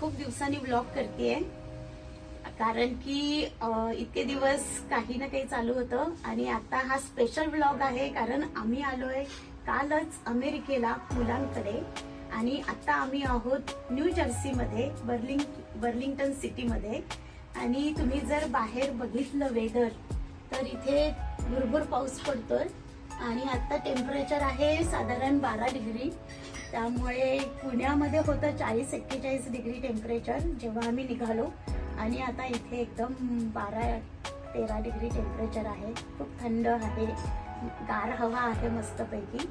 खूप दिवसांनी व्लॉग करतेय, कारण की इतके दिवस काही ना काही चालू होतं आणि आता हा स्पेशल व्लॉग आहे. कारण आम्ही आलोय कालच अमेरिकेला मुलांकडे आणि आता आम्ही आहोत न्यू जर्सी मध्ये, बर्लिंग्टन सिटी मध्ये. आणि तुम्ही जर बाहेर बघितलं वेदर तर इथे भरपूर पाऊस पडतोय आणि आता टेम्परेचर आहे साधारण 12 डिग्री. त्यामुळे पुण्यामध्ये होतं 40-41 डिग्री टेम्परेचर जेव्हा आम्ही निघालो आणि आता इथे एकदम 12-13 डिग्री टेम्परेचर आहे. खूप थंड आहे, गार हवा आहे मस्तपैकी.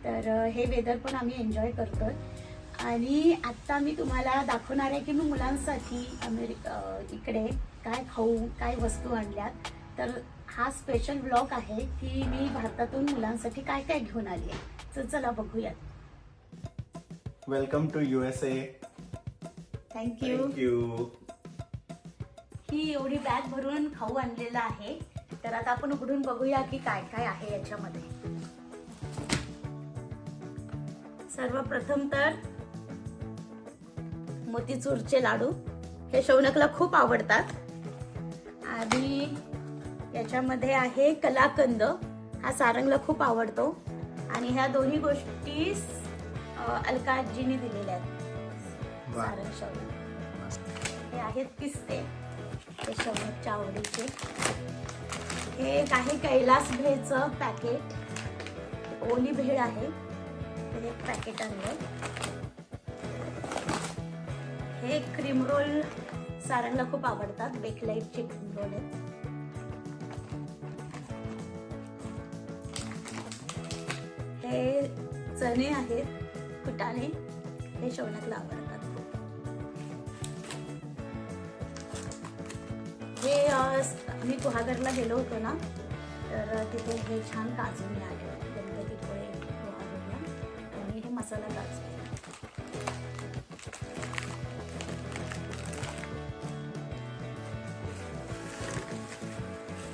तर हे वेदर पण आम्ही एन्जॉय करतोय. आणि आता मी तुम्हाला दाखवणार आहे की मी मुलांसाठी इकडे काय खाऊ, काय वस्तू आणल्यात. तर हा स्पेशल व्लॉग आहे की मी भारतातून मुलांसाठी काय काय घेऊन आली आहे. तर चला बघूयात. Welcome to USA. थँक्यू. ही एवढी बॅग भरून खाऊ आणलेला आहे. तर आता आपण उघडून बघूया की काय काय आहे याच्यामध्ये. सर्वप्रथम तर मोतीचूरचे लाडू, हे शौनकला खूप आवडतात. आणि याच्यामध्ये आहे कलाकंद, हा सारंगला खूप आवडतो. आणि ह्या दोन्ही गोष्टी अलका आजीने दिलेल्या आहेत सारंग शौनक. हे आहेत पिस्ते, हे शौनकच्या आवडीचे. हे एक आहे कैलास भेळचं पॅकेट, ओली भेळ आहे, हे एक पॅकेट आणलंय. हे क्रीम रोल सारंगला खूप आवडतात, बेकलाईटचे क्रीम रोल आहेत. हे चणे आहेत फुटाणे, हे शौनकला आवडतात. हे मी गुहागरला गेलो होतो ना, तर तिथे हे छान काजू मिळाले गणपतीपुळे गुहागरला. आणि हे मसाला काजू.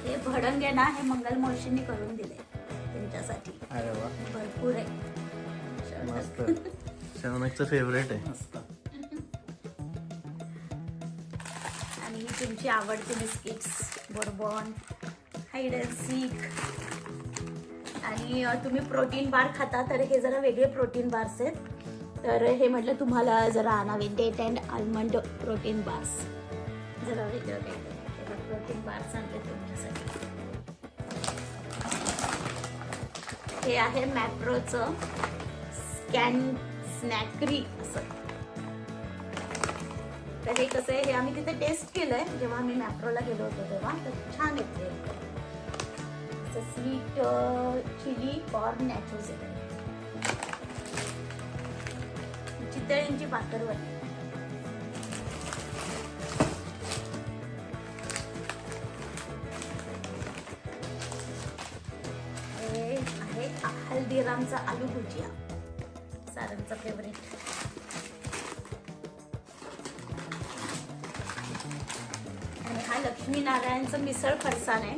हे भडंग आहे ना, हे मंगल मावशींनी करून दिले तुमच्यासाठी. अरे वा, भरपूर आहे. मस्त. शौनकचं फेवरेट आहे. आणि ही तुमची आवडती बिस्किट्स, बोर्बॉन, हाईड अँड सीक. आणि तुम्ही प्रोटीन बार खाता, तर हे जरा वेगळे प्रोटीन बार्स आहेत. तर हे म्हटलं तुम्हाला जरा आणावे, date and almond protein bars, जरा वेगळं काही प्रोटीन बार्स आणले तुमच्यासाठी. हे आहे मॅप्रोचं स्नॅकरी असं. तर हे कसं आहे, हे आम्ही तिथे टेस्ट केलंय जेव्हा आम्ही मॅप्रोला गेलो होतो तेव्हा. तर छान येते, स्वीट चिली कॉर्न नॅचोज आहे, चितळींची भाकरवडी. हे आहे हल्दीरामचा आलू भुजिया, सारंगचा फेवरेट. आणि हा लक्ष्मीनारायणचं मिसळ फरसाण आहे.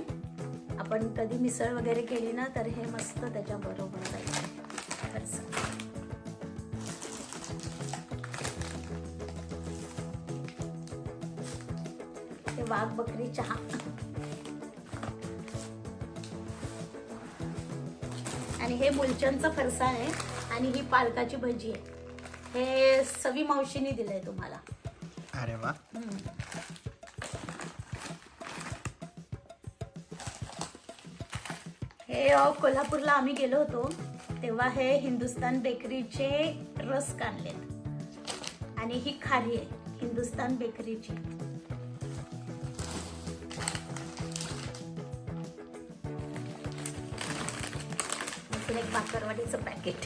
आपण कधी मिसळ वगैरे केली ना, तर हे मस्त त्याच्या बरोबर जायचं फरसाण. हे वाघ बकरी चहा. आणि हे मुलचंदचं फरसाण आहे. आणि ही पालकाची भजी आहे. हे सवी मावशीने दिलंय तुम्हाला. अरे वा. हे कोल्हापूरला आम्ही गेलो होतो तेव्हा हे हिंदुस्तान बेकरीचे रस्क आणलेत. आणि ही खारी आहे हिंदुस्तान बेकरीची. एक भाकरवाडीचं पॅकेट.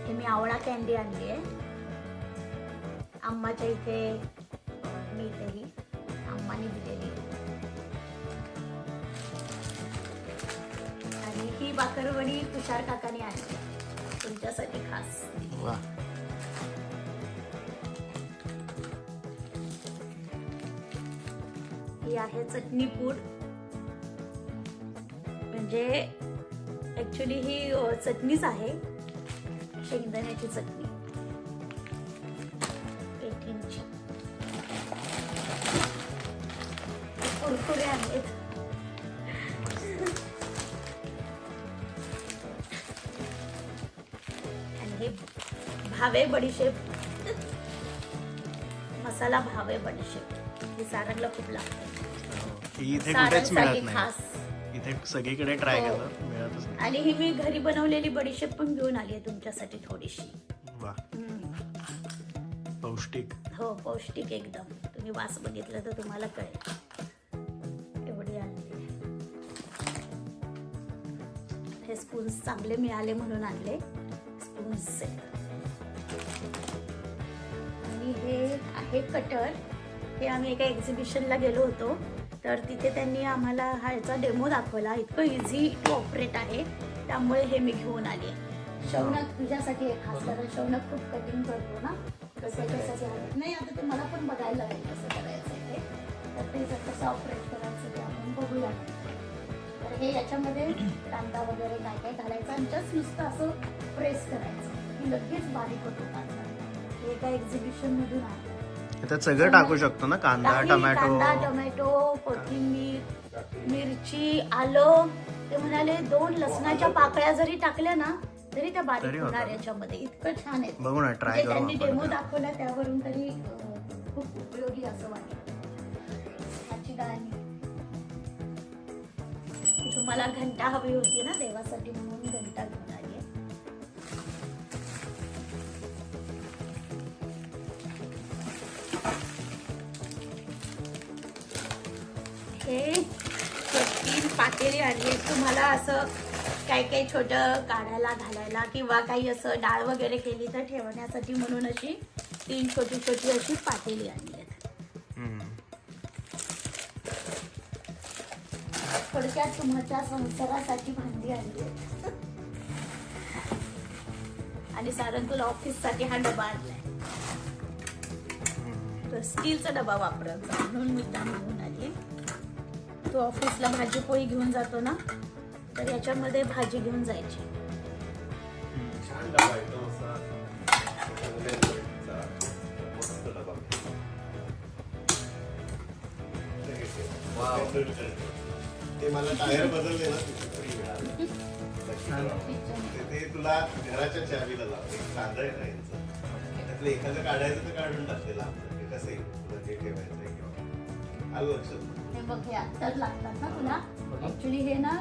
हे मी आवळा कॅन्डी आणली आहे अम्माच्या इथे, मी इथेही अम्माने दिलेली. आणि ही भाकरवडी तुषार काकाने आणली तुमच्यासाठी खास. वा. ही आहे चटणी पूड. म्हणजे ऍक्च्युली ही चटणीच आहे शेंगदाण्याची चटणी 18ची कुरकुरे आहेत. आणि हे भावे बडीशेप, मसाला भावे बडीशेप, हे सारंगला खूप लागते. ही इथे कुठेच मिळत सारंगसाठी नाही. खास. इथे सगळीकडे ट्राय हो. केलं, मिळतच नाही. आणि ही मी घरी बनवलेली बडीशेप पण घेऊन आली आहे तुमच्यासाठी थोडीशी. वा, पौष्टिक. हो, पौष्टिक एकदम. तुम्ही वास बघितलं तर तुम्हाला कळेल. एवढी आणली. हे स्पून्स चांगले मिळाले म्हणून आणले स्पून्स. आणि हे आहे कटर. हे आम्ही एका एक्झिबिशनला गेलो होतो, तर तिथे त्यांनी आम्हाला ह्याचा डेमो दाखवला. इतकं इझी टू ऑपरेट आहे, त्यामुळे हे मी घेऊन आले. शौनक तुझ्यासाठी आहे खास, कारण शौनक खूप कटिंग करतो ना, कसं नाही. आता ते मला पण बघायला लागेल कसं करायचं ते. तर ते कसं ऑपरेट करायचं ते आपण बघूया. तर हे याच्यामध्ये कांदा वगैरे काय काय घालायचं आणि जस्ट नुसतं असं प्रेस करायचं की लगेच बारीक होतो कांदा. हे एका एक्झिबिशन मधून आहे. त्यात सगळं टाकू शकतो ना, कांदा, टोमॅटो, कोथिंबीर, मिरची, आलं. ते म्हणाले 2 लसणाच्या पाकळ्या जरी टाकल्या ना तरी त्या बारीक तरी होणार होतात. याच्यामध्ये. इतकं छान आहे. बघू ना, ट्राय करू त्यांनी आपण डेमो आता. दाखवला त्यावरून तरी खूप उपयोगी असं वाटलं. ह्याची गाणी तुम्हाला घंटा हवी होती ना देवासाठी, म्हणून घंटा घेऊन आली आहे. हे 3 पातेली आणली. तुम्हाला असं काही काही छोटं काढायला घालायला किंवा काही असं डाळ वगैरे केली तर ठेवण्यासाठी म्हणून अशी 3 छोटी छोटी अशी पातेली आणली आहेत. थोडक्यात तुमच्या संसारासाठी भांडी आणली आहेत. आणि सारंग तुला ऑफिस साठी हा डबा आणलाय. तर स्टीलचा डबा वापरायचा म्हणून मी त्या घेऊन आली. तो ऑफिसला भाजी पोळी घेऊन जातो ना, तर याच्यामध्ये भाजी घेऊन जायची. छान डबा एकदम असा मस्त डबा. ते मला टायर बदलले ना तिथे मिळालं. ते तुला घराच्या चावीला लाव. एक साधं आहे ना यांचं, त्यातलं एखादं काढायचं तर काढून टाकते लांब. ते कसं येईल तुला ते ठेवायचं किंवा आलं लक्षात. हे बघ, हे अत्तर लागतात ना तुला. ऍक्च्युली हे ना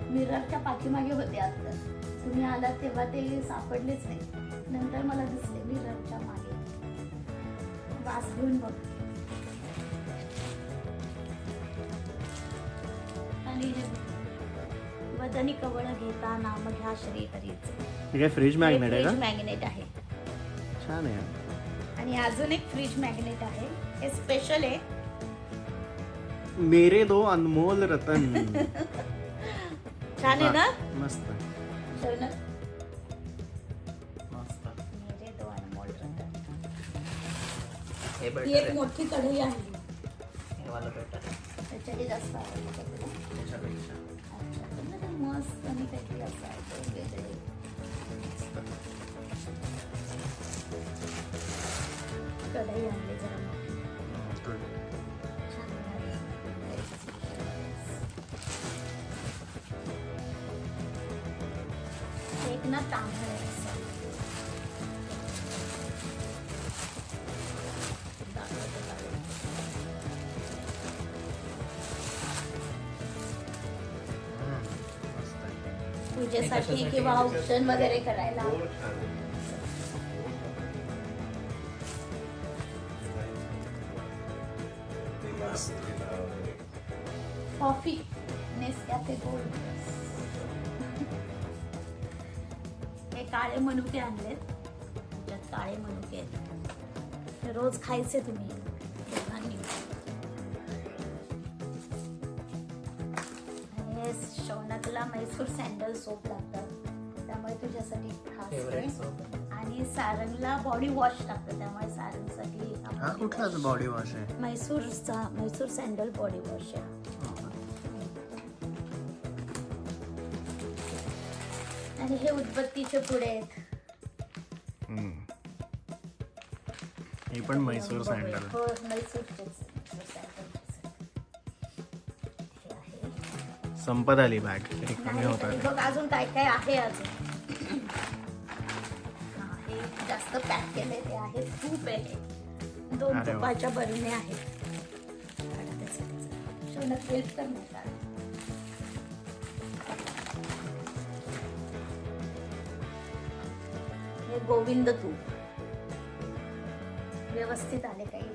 मिररच्या पाठीमागे होते अत्तर. तुम्ही आलात तेव्हा ते सापडलेच नाही. नंतर मला दिसले मिररच्या मागे. वास घेऊन बघ. आणि हे वदनी कवळ घेता नाम घ्या श्री हरीचे. हे काय फ्रीज मॅग्नेट आहे फ्रीज का? मॅग्नेट आहे. छान आहे. आणि अजून एक फ्रीज मॅग्नेट आहे. हे स्पेशल आहे. मेरे 2 अनमोल रतन. छान आहे ना. मस्त शौनक, मस्त. मेरे 2 अनमोल रतन. हे ही एक मोठी कढई आहे. हे वाला बेटर आहे त्याच्याही जास्त आवडतं तुला. त्याच्यापेक्षा. अच्छा, पण ना ते मस्त आणि काहीतरी असं आहे ते वेगळे. कढई आणली जरा मोठी. Good. छान आहे. एक ना तांबडं आहे असं. दाखवते काढून. मस्त आहे. पूजेसाठी किंवा औक्षण वगैरे करायला. गोड छान आहे. ते बासुंदीला वगैरे. Coffee Nescafe gold. हे काळे मनुके आणलेत. त्याच्यात काळे मनुके आहेत. हे रोज खायचे तुम्ही दोघांनी. आणि हे शौनकला म्हैसूर सँडल सोप लागतात, त्यामुळे तुझ्यासाठी खास आहे. आणि सारंगला बॉडी वॉश लागतं, त्यामुळे सारंगसाठी हा कुठलाच बॉडी वॉश आहे? म्हैसूर सँडल बॉडी वॉश आहे. आणि हे उदबत्तीचे पुडे आहेत. ही पण म्हैसूर सँडल. हो, म्हैसूरचेच सँडल. हे आहे. संपत आली बॅग तरी कमी नाही, होत तरी आहे. बघ अजून काय काय आहे अजून. हा, हे जास्त पॅक केले ते आहे. तूप आहे, 2 अरे वा. तुपाच्या बरण्या आहेत. शोनक हेल्प कर नाही का? हे गोविंद तूप व्यवस्थित आले काही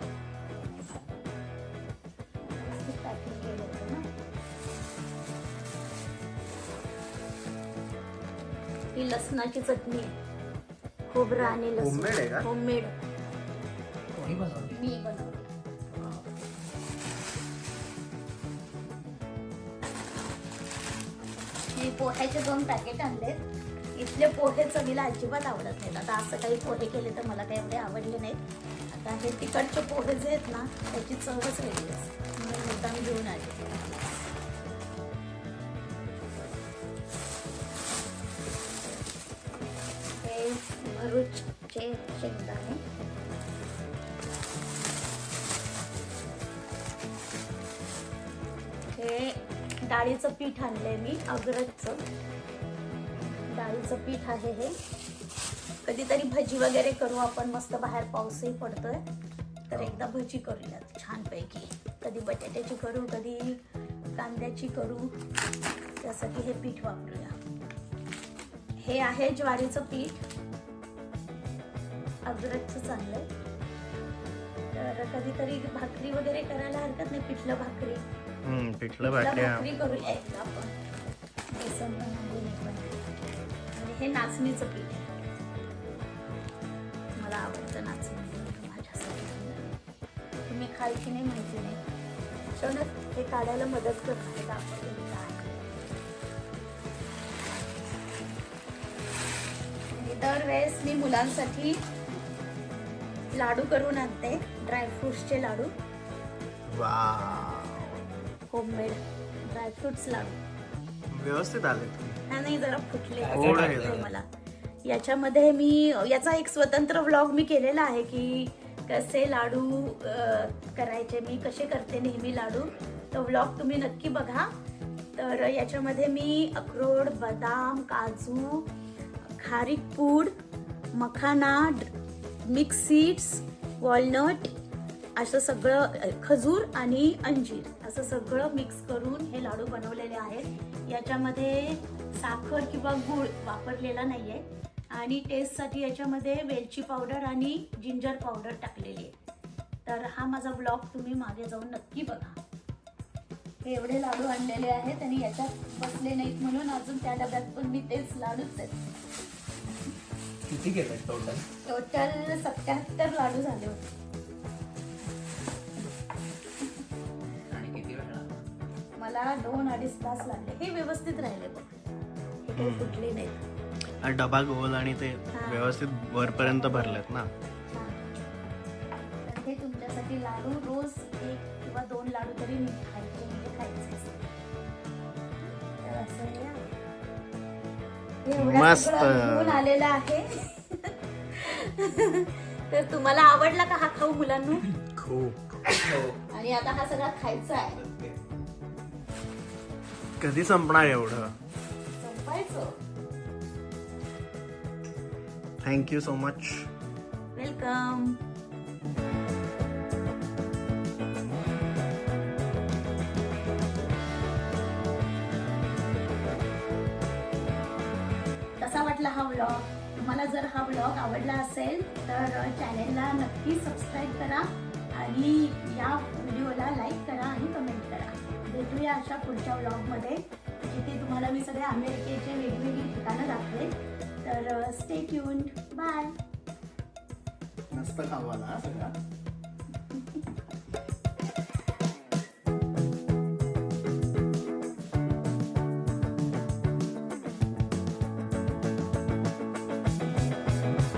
व्यवस्थित पॅकिंग केलं होतं ना. ही लसणाची चटणी आहे, खोबरं आणि लसूण. Homemade आहे का? होममेड कोणी बनवली? मी बनवली. मी पोह्याचे 2 पॅकेट आणले. इथले पोहे चवीला अजिबात आवडत नाहीत. आता असं काही पोहे केले तर मला काही एवढे आवडले नाहीत. आता हे तिकडचे पोहे जे आहेत ना त्याची चवच वेगळी असते. मी मुद्दाम घेऊन आले. हे भरूचचे शेंगदाणे, हे डाळीचं पीठ आणलंय मी, अग्रजचं डाळीचं पीठ आहे हे. कधीतरी भजी वगैरे करू आपण, मस्त बाहेर पाऊसही पडतोय तर एकदा भजी करूयात छानपैकी. कधी बटाट्याची करू, कधी कांद्याची करू, त्यासाठी हे पीठ वापरूया. हे आहे ज्वारीचं पीठ, अग्रजचं चांगलंय. तर कधीतरी भाकरी वगैरे करायला हरकत नाही, पिठलं भाकरी. पिठलं भाकरी भाकरी करूया एकदा आपण. बेसन पण आहे, हे पण आहे. आणि हे नाचणीचं पीठ आहे. मला आवडतं नाचणी माझ्यासाठी. तुम्ही खायची नाही माहिती नाही. शौनक हे काढायला मदत कर. दरवेळेस मी मुलांसाठी लाडू करून आणते, ड्रायफ्रुट्सचे लाडू, होममेड ड्रायफ्रुट्स लाडू. व्यवस्थित आले. नाही जरा फुटले थोडं हे वाटतंय झालं. मला. याच्यामध्ये मी याचा एक स्वतंत्र व्लॉग मी केलेला आहे की कसे लाडू करायचे, मी कसे करते नेहमी लाडू. तो व्लॉग तुम्ही नक्की बघा. तर याच्यामध्ये मी अक्रोड, बदाम, काजू, खारीक पूड, मखाना, मिक्स सीड्स, वॉलनट, असं सगळं, खजूर आणि अंजीर असं सगळं मिक्स करून हे लाडू बनवलेले आहेत. याच्यामध्ये साखर किंवा गूळ वापरलेला नाहीये आणि टेस्टसाठी याच्यामध्ये वेलची पावडर आणि जिंजर पावडर टाकलेली आहे. तर हा माझा ब्लॉग तुम्ही मागे जाऊन नक्की बघा. हे एवढे लाडू आणलेले आहेत आणि याच्यात बसले नाहीत म्हणून अजून त्या डब्यात पण मी तेच लाडूच आहेत. किती केले टोटल? टोटल 77 लाडू झाले होते. आणि किती वेळ? मला 2-2.5 तास लागले. हे व्यवस्थित राहिले बघ, हे काही फुटले नाहीत. डबा गोल आणि ते हा. व्यवस्थित वरपर्यंत भरलेत ना. छान. तर हे तुमच्यासाठी लाडू रोज 1 किंवा 2 लाडू तरी मी खायचे, म्हणजे खायचे. तर असं हे आहे. हे एवढं मस्त. सगळं घेऊन आलेलं आहे. तर तुम्हाला आवडला का हा खाऊ मुलांनो? खूप. आणि आता हा सगळा खायचा आहे. कधी संपणार एवढं? संपायचं. Thank you so much. वेलकम. कसा वाटला हा व्लॉग? तुम्हाला जर हा व्लॉग आवडला असेल तर चॅनेलला नक्की सबस्क्राईब करा आणि या व्हिडिओला लाईक करा आणि कमेंट करा. भेटूया अशा पुढच्या व्लॉगमध्ये जिथे तुम्हाला मी सगळे अमेरिकेचे वेगवेगळी ठिकाणं दाखवेल. तर स्टे ट्यून्ड. बाय. मस्त खाऊ आला सगळा.